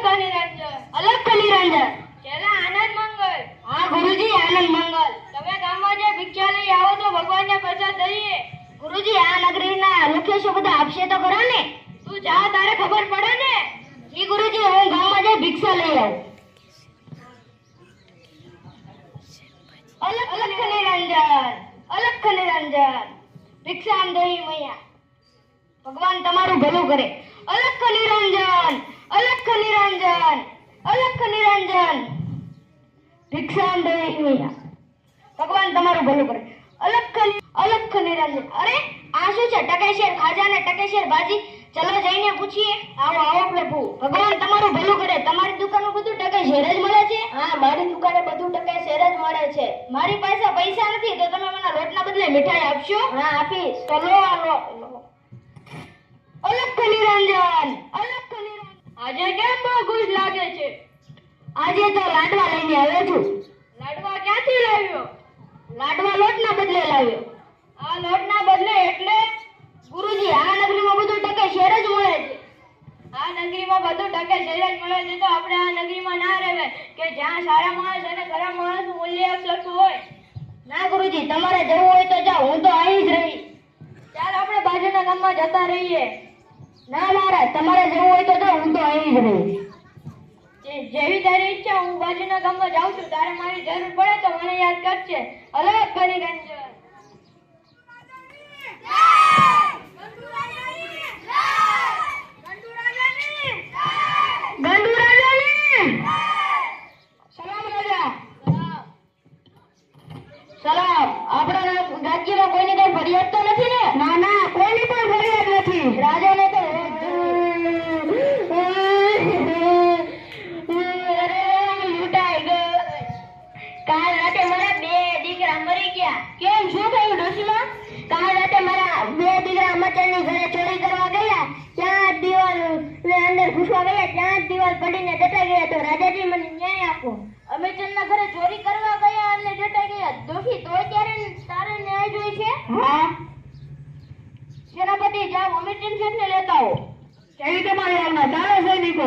અલગ નિરંજન ચેલા આનંદ મંગલ. હા ગુરુજી આનંદ મંગલ. તમે ગામમાં જે ભિક્ષા લઈ આવો તો ભગવાનને પ્રસાદ દઈએ. ગુરુજી આ નગરીના લોકેશો બધા આપશે તો ખરા ને? તું જા, તારે ખબર પડે ને. જી ગુરુજી હું ગામમાં જઈ ભિક્ષા લઈ આવું. અલગ નિરંજન ભિક્ષામ દહી મૈયા. ભગવાન તમારું ભલું કરે. અલગ નિરંજન ભિક્ષામ દહી મૈયા. ભગવાન તમારું ભલું કરે. અલગ નિરંજન. અરે આ શું છે? ટકેશેર ખાજા ને ટકેશેર ભાજી. ચલો જઈને પૂછીએ. આવો પ્રભુ. ભગવાન તમારું ભલું કરે. તમારી દુકાનમાં બધું ટકેશેર જ મળે છે? હા મારી દુકાને બધું ટકેશેર જ મળે છે. મારી પાસે પૈસા નથી તો તમે મને લોટના બદલે મીઠાઈ આપશો? હા આપીશ. તો લો અલગ નિરંજન. આજે કેમ બહુ ખુશ લાગે છે? આજે તો લાડવા લઈને આવ્યો છું. લાડવા ક્યાંથી લાવ્યો? લાડવા લોટના બદલે લાવ્યો. આ લોટના બદલે એટલે? ગુરુજી આ નગરીમાં બધું ટકેશેર જ મળે છે. આ નગરીમાં બધું ટકેશેર જ મળે છે તો આપણે આ નગરીમાં ના રહેવાય કે જ્યાં સારા માણસ અને ખરાબ માણસ મૂલ્ય એક સરખું હોય. ના ગુરુજી તમારે જવું હોય તો જાઓ, હું તો અહીં જ રહીશ. ચાલ આપણે બાજુના ગામમાં જતા રહીએ. ના મહારાજ તમારે જવું હોય તો જાઓ, હું તો અહીં જ રહીશ. જેવી તારી ઈચ્છા. હું બાજુના ગામમાં જાઉં છું. તારે મારી જરૂર પડે તો મને યાદ કરજે. અલગ નિરંજન. સલામ. આપણા રાજ્યમાં કોઈની કઈ ફરિયાદ તો નથી ને? ના ના કોઈની પણ ફરિયાદ નથી. રાજાને તો લૂંટાઈ ગયો. કાલ રાતે મારા 2 દીકરા મરી ગયા. કેમ શું થયું ડોશીમાં? કાલ રાતે મારા 2 દીકરા મચાનની ઘરે ચોરી કરવા ગયા. ત્યાં દિવાલ અંદર ઘૂસવા ગયા. ત્યાં દિવાલ પડીને દટાઈ ગયા. તો રાજાજી મને ન્યાય આપો. અમેચંદના ઘરે ચોરી કરવા ગયા અને દટાઈ ગયા. દોશી તોય તારે ન્યાય જોઈ છે? હા. સેનાપતિ જાઓ અમેચંદ શેઠને લેતા આવો. કેવી તમારી આજ્ઞા? ચાલો સૈનિકો.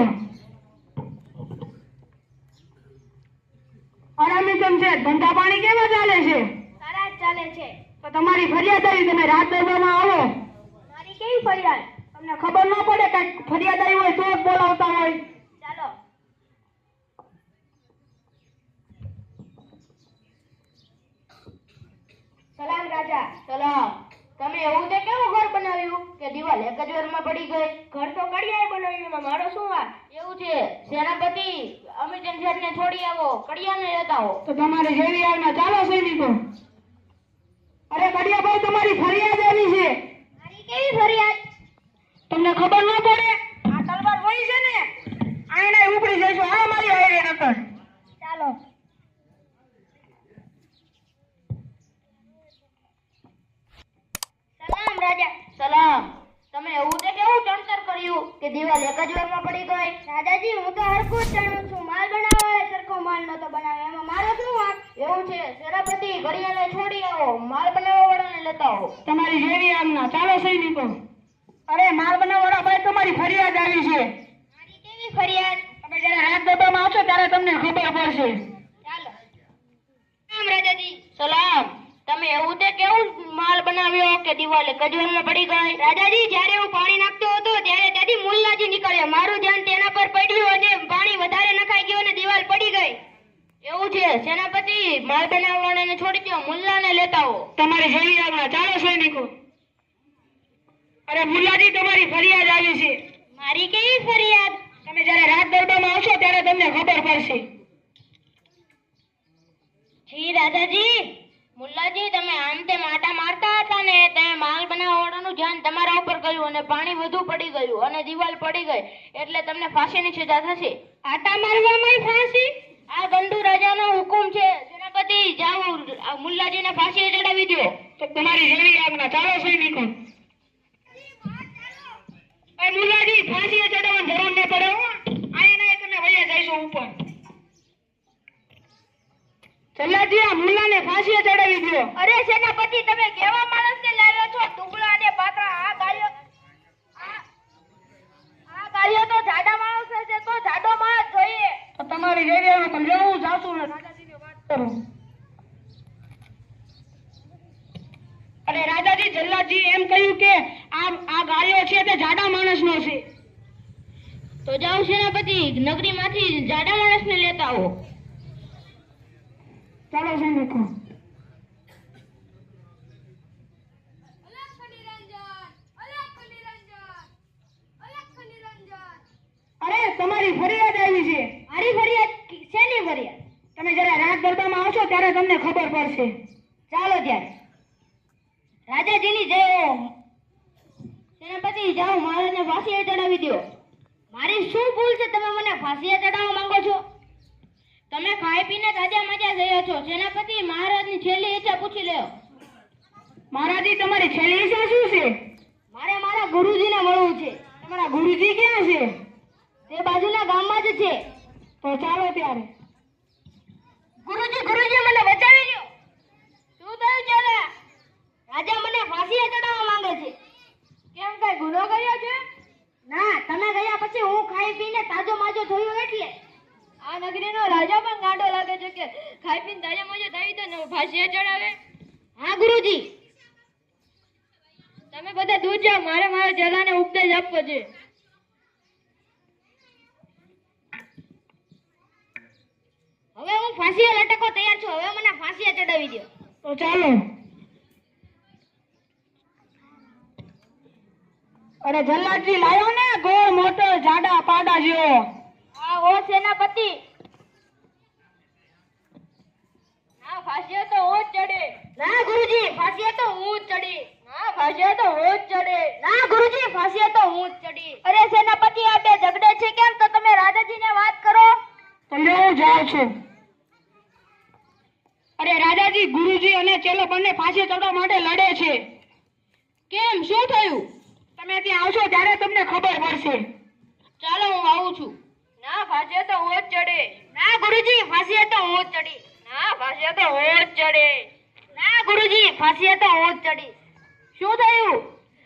અમેચંદ શેઠ ધંધા પાણી કેવા ચાલે છે? સારા જ ચાલે છે. તો તમારી ફરિયાદ આવી, તમે રાત દરબારમાં આવો. મારી કેવી ફરિયાદ? તમને ખબર ન પડે કઈ ફરિયાદ આવી હોય તો જ બોલાવતા હોય. ચાલો. સલામ રાજા. સલામ. તમે એવું તે કેવું ઘર બનાવ્યું કે દિવાલ એક જ વારમાં પડી ગઈ? ઘર તો કડિયાએ બનાવ્યું, એમાં મારો શું વાત? એવું છે. સેનાપતિ અમિચંદ શેઠને છોડી આવો, કડિયાને લેતા આવો. તો તમારે જેવી આજ્ઞા. ચાલો સૈનિકો. અરે કડિયાભાઈ તમારી ફરિયાદ આવી છે. મારી કેવી ફરિયાદ? તમને ખબર ન પડે? આ તલવાર વહી છે ને, આઈને ઉપડી જઈશું. આ મારી હારે નકર. ચાલો. સલામ રાજા. સલામ. તમે એવું તે કેવું ચણતર કર્યું કે દિવાલ એક જ વારમાં પડી ગઈ? દાદાજી હું તો હરખું જ ચણું છું. માલ બનાવવા સરખો માલ નતો બનાવે, એમાં મારો શું વાંક? એવું છે. સેનાપતિ ઘડિયાળને છોડી આવો, માલ બનાવવા વાળાને લેતા આવો. તમારી જેવી આજ્ઞા. ચાલો સૈનિકો. અરે માલ બનાવવા વાળા ભાઈ તમારી ફરિયાદ આવી છે. મારી કેવી ફરિયાદ? તમે જયારે રાત દરબારમાં આવશો ત્યારે તમને ખબર પડશે. ચાલો. રામ રાજાજી. સલામ. તમે એવું તે કેવું માલ બનાવ્યો કે દિવાલ એક જ વારમાં પડી ગઈ? રાજાજી જ્યારે હું પાણી નાખતો હતો ત્યારે ત્યાંથી મુલ્લાજી નીકળ્યા. મારું ધ્યાન તેના પર પડ્યું અને પાણી વધારે નખાઈ ગયું અને દિવાલ પડી ગઈ. એવું છે. સેનાપતિ માલ બનાવવાને છોડી દો, મુલ્લાને લેતા આવો. તમારી જેવી આજ્ઞા. ચાલો સૈનિકો. અરે મુલ્લાજી તમારી ફરિયાદ આવી છે. મારી કેવી ફરિયાદ? તમે જયારે રાત દરબારમાં આવશો ત્યારે તમને ખબર પડશે. જી રાજાજી. મુલ્લાજી તમે આમ તેમ આટા મારતા હતા ને, તમે માલ બનાવવા વાળાનું ધ્યાન તમારા ઉપર ગયું અને પાણી વધુ પડી ગયું અને દિવાલ પડી ગઈ, એટલે તમને ફાંસીની સજા થશે. આટા મારવામાં ફાંસી? આ ગંડુ રાજાનો હુકુમ છે. સેનાપતિ જાઓ મુલ્લાજીને ફાંસી ચડાવી દો. તો તમારી જેવી આજ્ઞા. ચાલો સૈનિકો. મુલ્લાજી ફાંસી ચડાવવાની જરૂર ન પડે હો. આયા તમે વયા જઈશું ઉપર. સલ્લાજી આ મુલ્લાને ફાંસી ચડાવી દો. અરે સેનાપતિ તમે કેવા માણસને લાવ્યો છો? ટુકડા અને પાતળા. આ ગાળિયો તો જાડા માણસ છે તો જાડો માણસ તમારી એરિયામાં પણ લેવું જાતું ને રાજાજીને વાત કરું. અરે રાજાજી, જલ્લાદજી એમ કહ્યું કે આ ગાયો છે તે જાડા માણસનો છે. તો જાઓ સેનાપતિ, નગરીમાંથી જાડા માણસને લેતા આવો. ચાલો સૈનિકો. અરે તમારી ફરિયાદ આવી છે. મારી ફરિયાદ? શેની ફરિયાદ? તમે જરા રાત ગરબામાં આવશો ત્યારે તમને ખબર પડશે. ચાલો ત્યારે. રાજાજીની જય હો. સેનાપતિ, જાઓ મહારાજને ફાંસીએ ચડાવી દો. મારી શું ભૂલ છે તમે મને ફાંસીએ ચડાવવા માંગો છો? તમે ખાઈ પીને તાજા મજા થયા છો. સેનાપતિ, મહારાજની છેલ્લી ઈચ્છા પૂછી લ્યો. મહારાજી, તમારી છેલ્લી ઈચ્છા શું છે? મારે મારા ગુરુજીને મળવું છે. તમારા ગુરુજી ક્યાં છે? તે બાજુના ગામમાં જ છે. તો ચાલો ત્યારે. ગુરુજી, ગુરુજી, મને બચાવી લ્યો. શું થયું ચાલે? રાજા મને ફાંસીએ ચડાવવા માંગે છે. કેમ કઈ ગુનો કર્યો છે? ના, તમે ગયા પછી હું ખાઈ પીને તાજો માજો થયો એટલે. આ નગરીનો રાજા પણ ગાંડો લાગે છે કે ખાઈ પીને તાજા મજા થઈ તો ને ફાંસીએ ચડાવે. હા ગુરુજી. તમે બધા દૂર જાઓ, મારે મારા ચેલાને ઉપદેશ આપવો છે. હવે હું ફાંસીએ લટકવા તૈયાર છું. હવે મને ફાંસીએ ચડાવી દો. તો ચાલો. અરે જલ્લાદજી, લાયો ને ગોળ મોટો જાડા પાડા જેવો. આ ઓ સેનાપતિ. ના, ફાંસીએ તો હું જ ચડે. ના ગુરુજી, ફાંસીએ તો હું જ ચડી. ના, ફાંસીએ તો હું જ ચડે. ના ગુરુજી, ફાંસીએ તો હું જ ચડી. અરે સેનાપતિ, આ બે ઝઘડે છે કેમ? તો તમે રાજાજીને વાત કરો. તો લેવું જાઉં છું. અરે રાજાજી, ગુરુજી અને ચેલો બંને ફાંસી ચડવા માટે લડે છે. કેમ, શું થયું? તમે ત્યાં આવશો ત્યારે તમને ખબર પડશે. ચાલો હું આવું છું. ના, ફાંસીએ તો હું જ ચડે. ના ગુરુજી, ફાંસીએ તો હું જ ચડી. ના, ફાંસીએ તો હું જ ચડે. ના ગુરુજી, ફાંસીએ તો હું જ ચડી. શું થયું?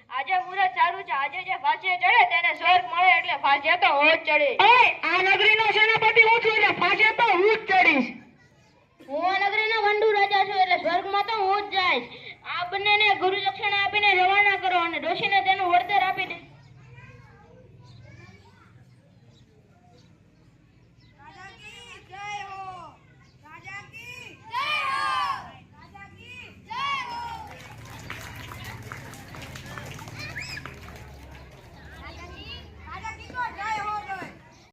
આજે મુહૂર્ત સારું છે. આજે જે ફાંસીએ ચડે તેને સ્વર્ગ મળે એટલે ફાંસીએ તો હું જ ચડે. ઓય, આ નગરીનો સેનાપતિ હું છું એટલે ફાંસી તો હું જ ચડીશ. હું આ નગરીનો વંડુ રાજા છું એટલે સ્વર્ગમાં તો હું જ જઈશ. આ બંનેને ગુરુ દક્ષિણા આપીને રવાના કરો અને ડોશીને તેનું વળતર આપી દે.